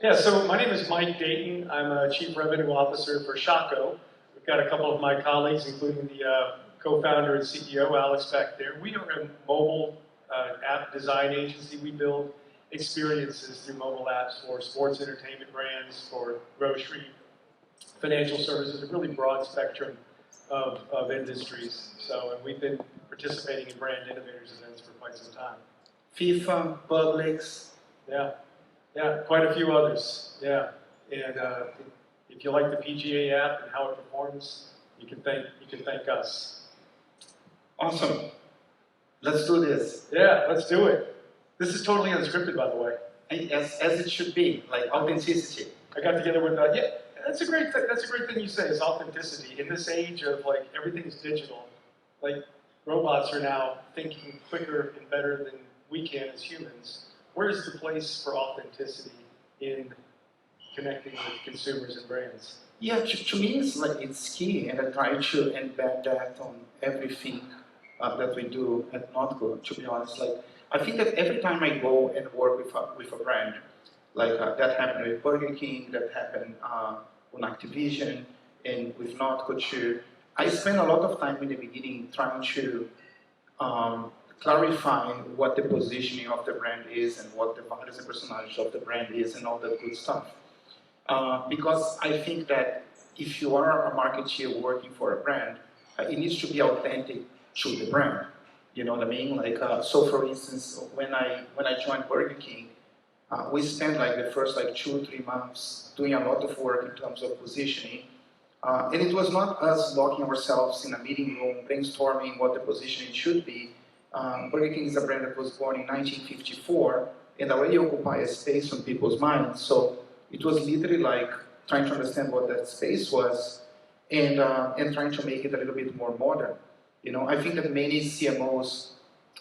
Yeah, so my name is Mike Dayton. I'm a Chief Revenue Officer for Shockoe. We've got a couple of my colleagues, including the co-founder and CEO, Alex, back there. We are a mobile app design agency. We build experiences through mobile apps for sports entertainment brands, for grocery, financial services, a really broad spectrum of industries. So, and we've been participating in brand innovators events for quite some time. FIFA, Publix. Yeah. Yeah, quite a few others. Yeah, and if you like the PGA app and how it performs, you can thank us. Awesome. Let's do this. Yeah, let's do it. This is totally unscripted, by the way. As it should be, like authenticity. I got together with yeah. That's a great thing you say is authenticity. In this age of like everything's digital, like robots are now thinking quicker and better than we can as humans. Where's the place for authenticity in connecting with consumers and brands? Yeah, to me it's key, and I try to embed that on everything that we do at NotCo. To be honest, like I think that every time I go and work with a brand, like that happened with Burger King, that happened on Activision, and with NotCo too, I spend a lot of time in the beginning trying to clarify what the positioning of the brand is and what the values and personality of the brand is and all that good stuff. Because I think that if you are a marketeer working for a brand, it needs to be authentic to the brand. You know what I mean? Like, so for instance, when I joined Burger King, we spent like the first like 2 or 3 months doing a lot of work in terms of positioning. And it was not us locking ourselves in a meeting room, brainstorming what the positioning should be. Burger King is a brand that was born in 1954 and already occupied a space on people's minds. So it was literally like trying to understand what that space was and trying to make it a little bit more modern. You know, I think that many CMOs,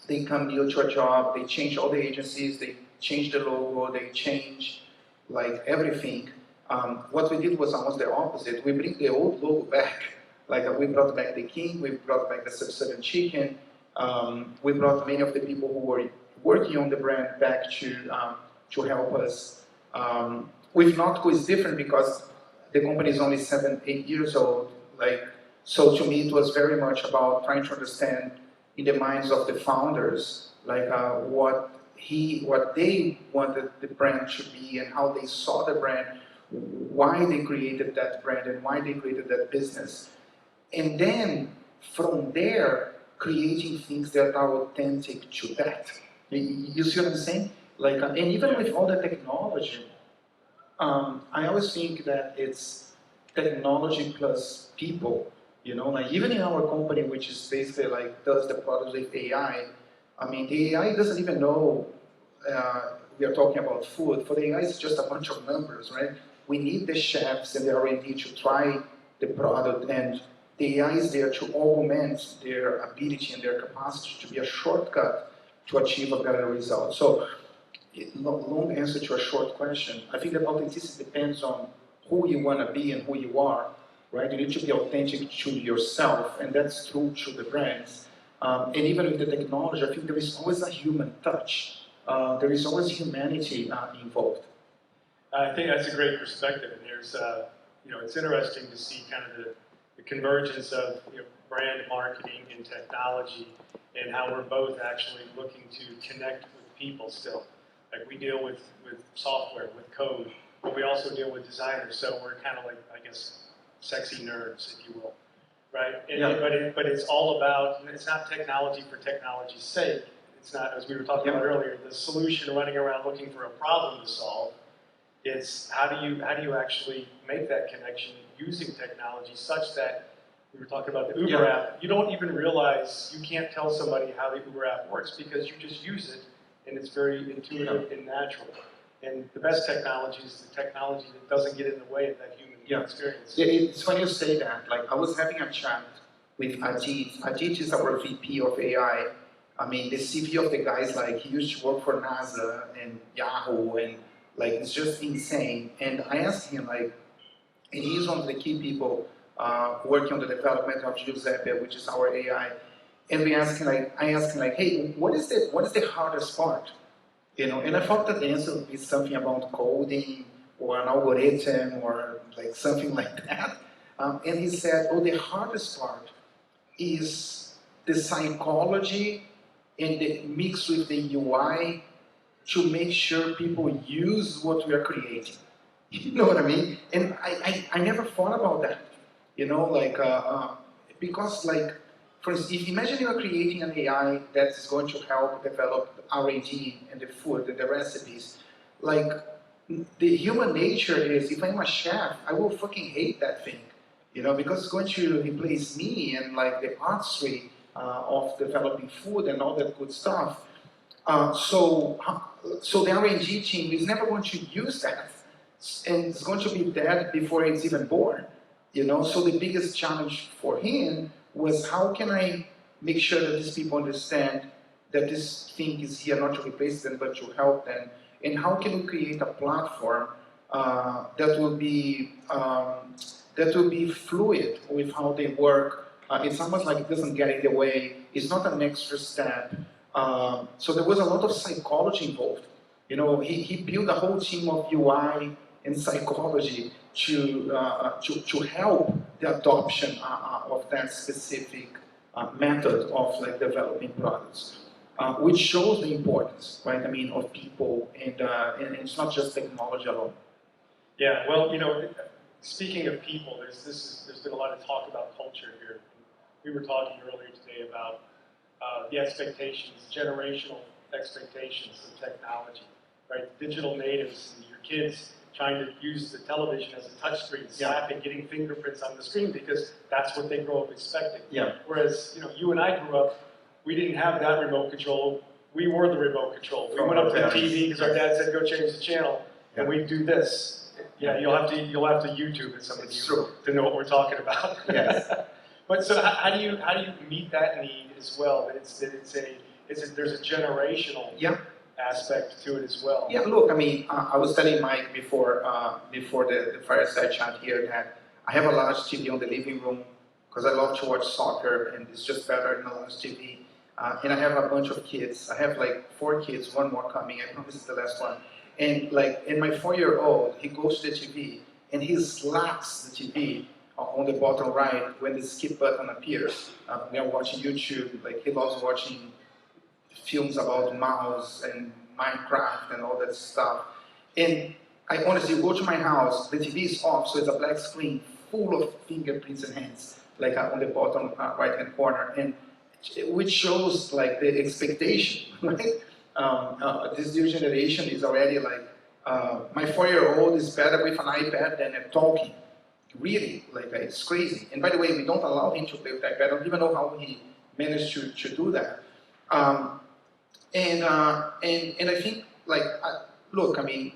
they come new to a job, they change all the agencies, they change the logo, they change like everything. What we did was almost the opposite. We bring the old logo back. Like we brought back the King, we brought back the Sub-Southern Chicken. We brought many of the people who were working on the brand back to help us. With NotCo is different because the company is only 7, 8 years old. Like, so to me, it was very much about trying to understand in the minds of the founders, like what they wanted the brand to be and how they saw the brand, why they created that brand and why they created that business. And then from there, creating things that are authentic to that. You see what I'm saying? Like, and even with all the technology, I always think that it's technology plus people. You know, like even in our company, which is basically like does the products with AI. I mean, the AI doesn't even know we are talking about food. For the AI, it's just a bunch of numbers, right? We need the chefs and the R&D to try the product, and the AI is there to augment their ability and their capacity to be a shortcut to achieve a better result. So, long answer to a short question. I think that authenticity depends on who you want to be and who you are, right? You need to be authentic to yourself, and that's true to the brands. And even with the technology, I think there is always a human touch. There is always humanity involved. I think that's a great perspective, and there's, you know, it's interesting to see kind of the convergence of brand marketing and technology, and how we're both actually looking to connect with people still. Like we deal with software, with code, but we also deal with designers. So we're kind of like, I guess, sexy nerds, if you will, right? And, yeah. But it's all about. It's not technology for technology's sake. It's not, as we were talking about earlier, the solution running around looking for a problem to solve. It's how do you actually make that connection using technology such that we were talking about the Uber app. You don't even realize, you can't tell somebody how the Uber app works because you just use it and it's very intuitive and natural. And the best technology is the technology that doesn't get in the way of that human experience. It's funny you say that. Like I was having a chat with Ajit. Ajit is our VP of AI. I mean, the CV of the guy is like, he used to work for NASA and Yahoo, and like, it's just insane. And I asked him, like, and he's one of the key people working on the development of Giuseppe, which is our AI. And I asked him, like, hey, what is the hardest part? You know, and I thought that the answer would be something about coding or an algorithm or like something like that. And he said, oh, the hardest part is the psychology and the mix with the UI to make sure people use what we are creating. You know what I mean? And I never thought about that. You know, like, because like, for instance, if imagine you are creating an AI that is going to help develop R&D and the food and the recipes, like, the human nature is, if I'm a chef, I will fucking hate that thing, you know, because it's going to replace me and like the artistry of developing food and all that good stuff. So the R&D team is never going to use that, and it's going to be dead before it's even born, you know. So the biggest challenge for him was, how can I make sure that these people understand that this thing is here not to replace them but to help them, and how can we create a platform that will be fluid with how they work. It's almost like it doesn't get in the way. It's not an extra step. So there was a lot of psychology involved. You know, he built a whole team of UI and psychology to help the adoption of that specific method of like developing products, which shows the importance, right? I mean, of people, and it's not just technology alone. Yeah, well, you know, speaking of people, there's been a lot of talk about culture here. We were talking earlier today about the expectations, generational expectations of technology, right? Digital natives, and your kids trying to use the television as a touchscreen, slapping, getting fingerprints on the screen because that's what they grow up expecting. Yeah. Whereas, you know, you and I grew up, we didn't have that remote control. We were the remote control. We went up to the TV because our dad said, "Go change the channel," and we'd do this. Yeah, you'll have to YouTube it, some of you, to know what we're talking about. Yes. But so how do you meet that need as well? There's a generational aspect to it as well. Yeah, look, I mean, I was telling Mike before the fireside chat here that I have a large TV on the living room because I love to watch soccer, and it's just better in a large TV. And I have a bunch of kids. I have like 4 kids, 1 more coming. I promise it's the last one. And my 4-year-old, he goes to the TV and he slaps the TV on the bottom right when the skip button appears. We are watching YouTube. Like, he loves watching films about mouse and Minecraft and all that stuff. And I honestly go to my house, the TV is off, so it's a black screen full of fingerprints and hands, like on the bottom right-hand corner, and which shows like the expectation, right? This new generation is already like, my 4-year-old is better with an iPad than at talking. Really, like, it's crazy. And by the way, we don't allow him to play with iPad. I don't even know how he managed to do that. And I think, like, look, I mean,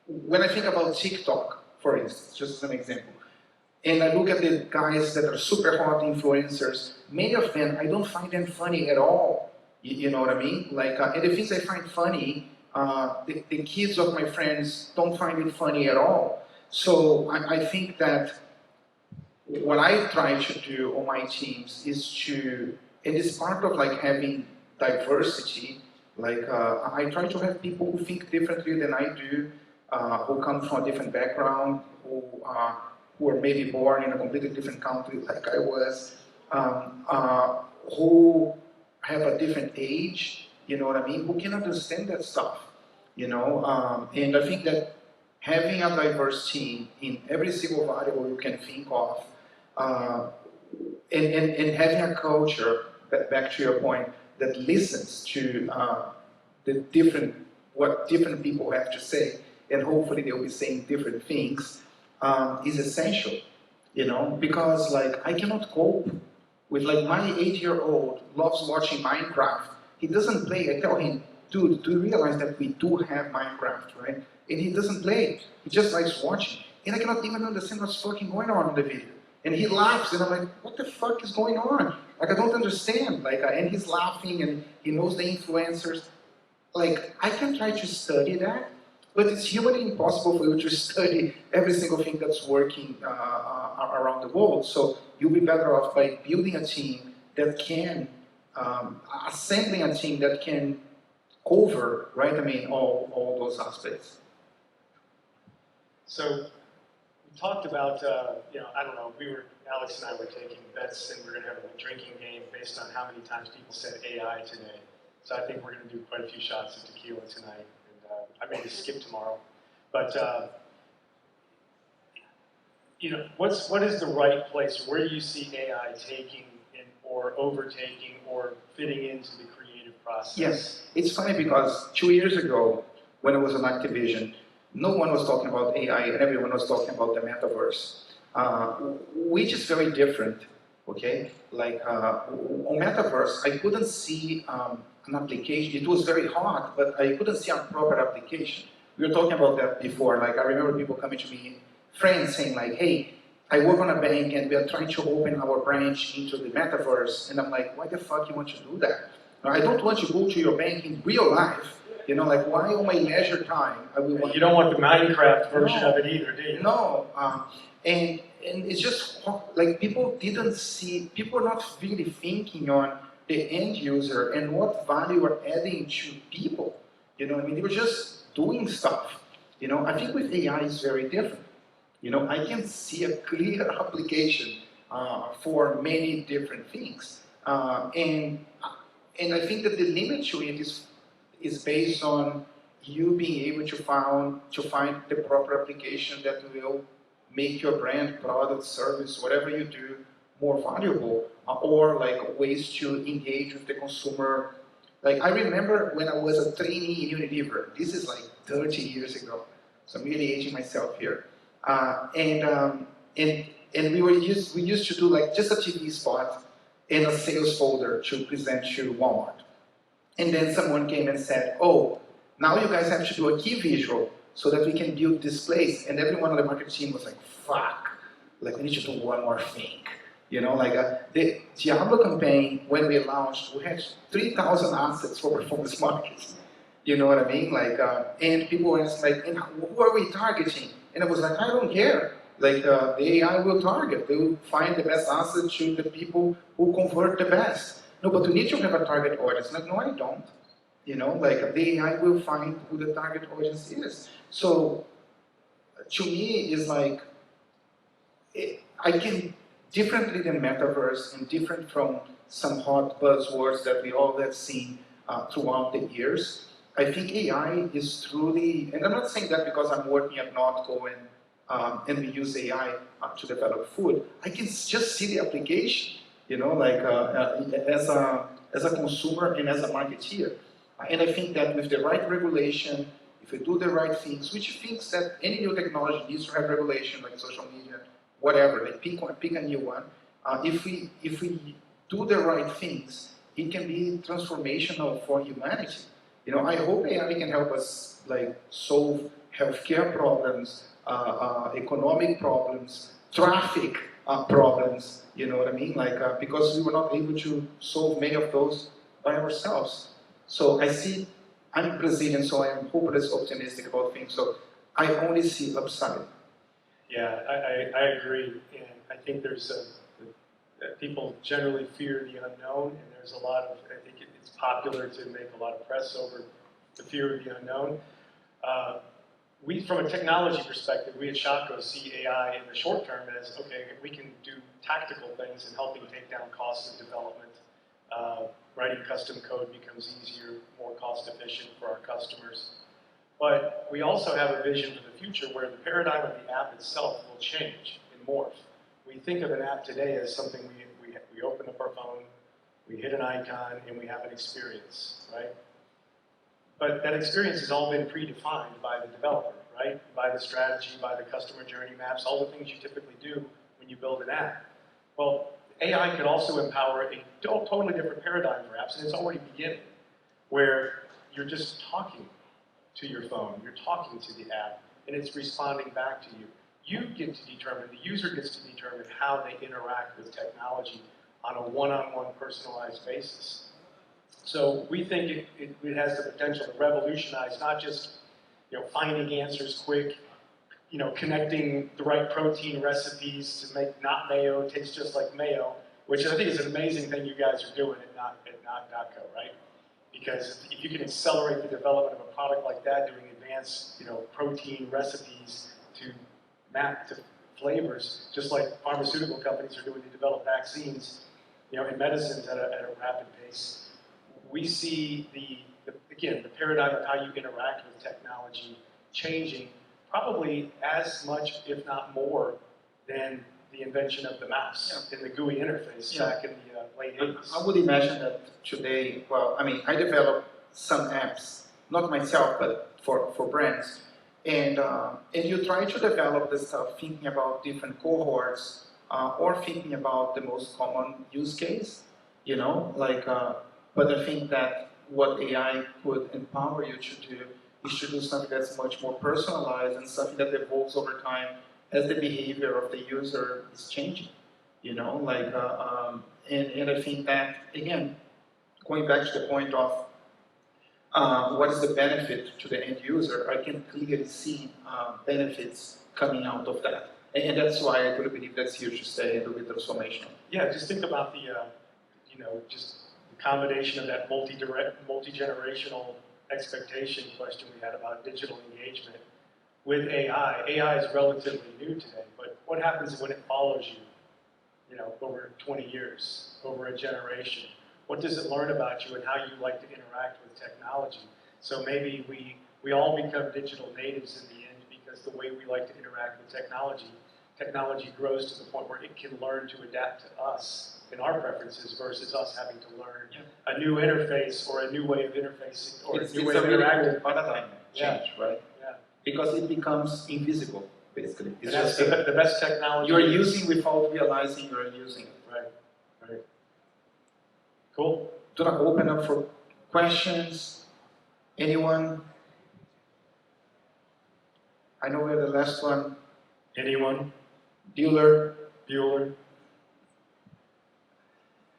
when I think about TikTok, for instance, just as an example, and I look at the guys that are super hot influencers, many of them, I don't find them funny at all. You know what I mean? Like, and the things I find funny, the kids of my friends don't find it funny at all. So I think that what I try to do on my teams is to, and it's part of like having diversity, like I try to have people who think differently than I do, who come from a different background, who were maybe born in a completely different country like I was, who have a different age, you know what I mean, who can understand that stuff, you know, and I think that having a diverse team in every single variable you can think of, and having a culture, back to your point, that listens to what different people have to say, and hopefully they'll be saying different things, is essential, you know, because like I cannot cope with, like, my 8-year-old loves watching Minecraft. He doesn't play. I tell him, dude, do you realize that we do have Minecraft, right? And he doesn't play. He just likes watching. And I cannot even understand what's fucking going on in the video. And he laughs, and I'm like, what the fuck is going on? Like, I don't understand. Like, and he's laughing, and he knows the influencers. Like, I can try to study that, but it's humanly impossible for you to study every single thing that's working around the world. So you'll be better off by building a team that can, assembling a team that can cover, right? I mean, all those aspects. So we talked about, I don't know, Alex and I were taking bets and we're going to have a drinking game based on how many times people said AI today. So I think we're going to do quite a few shots of tequila tonight. And I may just skip tomorrow. But, what is the right place? Where do you see AI taking or overtaking or fitting into the creative process? Yes, it's funny because 2 years ago, when I was on Activision, no one was talking about AI and everyone was talking about the metaverse, which is very different, okay? Like on metaverse, I couldn't see an application. It was very hot, but I couldn't see a proper application. We were talking about that before. Like I remember people coming to me, friends saying like, hey, I work on a bank and we are trying to open our branch into the metaverse. And I'm like, why the fuck you want to do that? I don't want to go to your bank in real life. Like why on my leisure time I will want. You don't want the Minecraft version of it either, do you? No, and it's just like people are not really thinking on the end user and what value are adding to people. They were just doing stuff. I think with AI it's very different. I can see a clear application for many different things, and I think that the limit to it is based on you being able to find the proper application that will make your brand, product, service, whatever you do, more valuable, or like ways to engage with the consumer. Like I remember when I was a trainee in Unilever. This is like 30 years ago, so I'm really aging myself here. And we used to do like just a TV spot and a sales folder to present to Walmart. And then someone came and said, oh, now you guys have to do a key visual so that we can build displays. And everyone on the marketing team was like, fuck, like we need to do one more thing. The Diablo campaign, when we launched, we had 3,000 assets for performance marketing. You know what I mean? And people were asking, like, and who are we targeting? And I was like, I don't care. Like, the AI will target. They will find the best asset to the people who convert the best. No, but we need to have a target audience. Like, no, I don't. The AI will find who the target audience is. So, to me, it's like, I can, differently than metaverse and different from some hot buzzwords that we all have seen throughout the years, I think AI is truly, and I'm not saying that because I'm working at NotCo and we use AI to develop food. I can just see the application, as a consumer and as a marketeer. And I think that with the right regulation, if we do the right things, which thinks that any new technology needs to have regulation, like social media, whatever, like pick a new one. If we do the right things, it can be transformational for humanity. I hope AI can help us like solve healthcare problems, economic problems, traffic problems. You know what I mean? Because we were not able to solve many of those by ourselves. So I'm Brazilian, so I am hopeless optimistic about things. So I only see upside. Yeah, I agree, and I think there's people generally fear the unknown, and there's a lot of, I think it's popular to make a lot of press over the fear of the unknown. From a technology perspective, we at Shockoe see AI in the short term as, okay, we can do tactical things in helping take down costs of development. Writing custom code becomes easier, more cost efficient for our customers. But we also have a vision for the future where the paradigm of the app itself will change and morph. We think of an app today as something we open up our phone, we hit an icon, and we have an experience, right? But that experience has all been predefined by the developer, right? By the strategy, by the customer journey maps, all the things you typically do when you build an app. Well, AI could also empower a totally different paradigm for apps, and it's already beginning, where you're just talking to your phone, you're talking to the app, and it's responding back to you. You get to determine, the user gets to determine how they interact with technology on a one-on-one personalized basis. So we think it has the potential to revolutionize not just finding answers quick, connecting the right protein recipes to make not mayo taste just like mayo, which I think is an amazing thing you guys are doing at NotCo, right? Because if you can accelerate the development of a product like that, doing advanced protein recipes to map to flavors, just like pharmaceutical companies are doing to develop vaccines, and medicines at a rapid pace. We see again, the paradigm of how you interact with technology changing probably as much, if not more, than the invention of the mouse in the GUI interface back in the late 80s. I would imagine that today, I develop some apps, not myself, but for brands, and you try to develop this stuff thinking about different cohorts or thinking about the most common use case, but I think that what AI could empower you to do is to do something that's much more personalized and something that evolves over time as the behavior of the user is changing, and I think that, again, going back to the point of what is the benefit to the end user, I can clearly see benefits coming out of that. And that's why I really believe that's here to stay and will be transformational. Yeah, just think about the, just the combination of that multi-generational expectation question we had about digital engagement with AI. AI is relatively new today, but what happens when it follows you, over 20 years, over a generation? What does it learn about you and how you like to interact with technology? So maybe we all become digital natives in the end because the way we like to interact with technology grows to the point where it can learn to adapt to us and our preferences versus us having to learn a new interface or a new way of interfacing or a new way of interacting. Paradigm change, right? Yeah. Because it becomes invisible, basically. It's that's just the best technology. You're using without realizing you're using it. Right. Cool. Do not open up for questions. Anyone? I know we're the last one. Anyone? Bueller.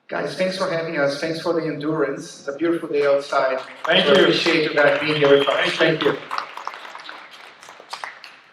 Guys, thanks for having us. Thanks for the endurance. It's a beautiful day outside. Thank you. you. Appreciate you guys being here with us. Thank you.